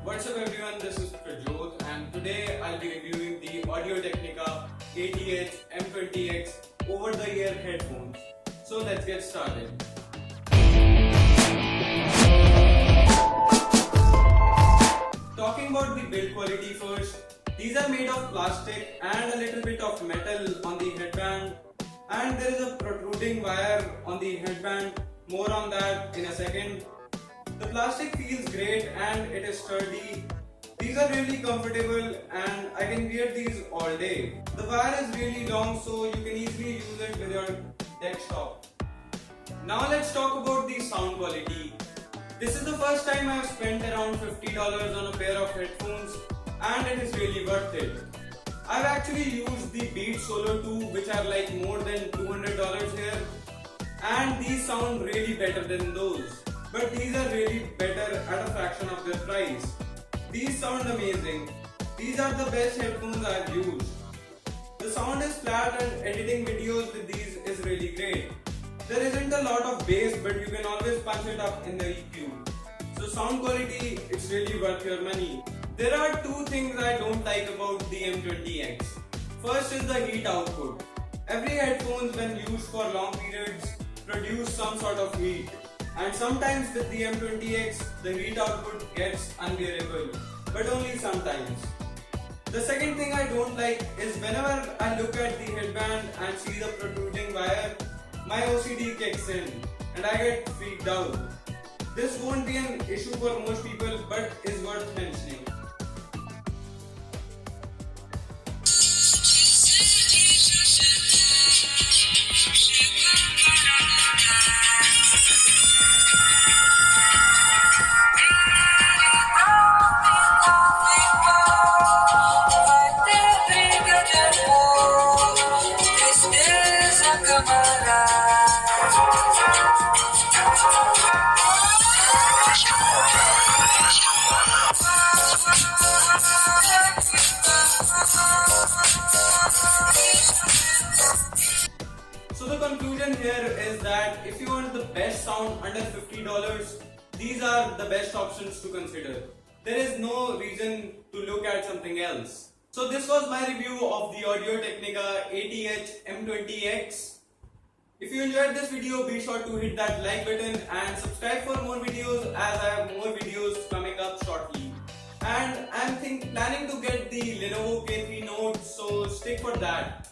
What's up everyone, this is Prajot and today I'll be reviewing the Audio-Technica AT-Edge M20X over-the-ear headphones. So let's get started. Talking about the build quality first, these are made of plastic and a little bit of metal on the headband, and there is a protruding wire on the headband. More on that in a second. The plastic feels great and it is sturdy. These are really comfortable and I can wear these all day. The wire is really long so you can easily use it with your desktop. Now let's talk about the sound quality. This is the first time I have spent around $50 on a pair of headphones and it is really worth it. I've actually used the Beats Solo 2, which are like more than $200 here, and these sound really better than those. But these are really better at a fraction of their price. These sound amazing. These are the best headphones I've used. The sound is flat and editing videos with these is really great. There isn't a lot of bass, but you can always punch it up in the EQ. So sound quality, it's really worth your money. There are two things I don't like about the M20X. First is the heat output. Every headphones when used for long periods produce some sort of heat. And sometimes with the M20X, the heat output gets unbearable, but only sometimes. The second thing I don't like is whenever I look at the headband and see the protruding wire, my OCD kicks in and I get freaked out. This won't be an issue for most people, but is worth mentioning. So the conclusion here is that if you want the best sound under $50, these are the best options to consider. There is no reason to look at something else. So this was my review of the Audio-Technica AT-Edge M20X. If you enjoyed this video, be sure to hit that like button and subscribe for more videos, as I have more videos coming up shortly. And I'm planning to get the Lenovo K3 Note, so stick for that.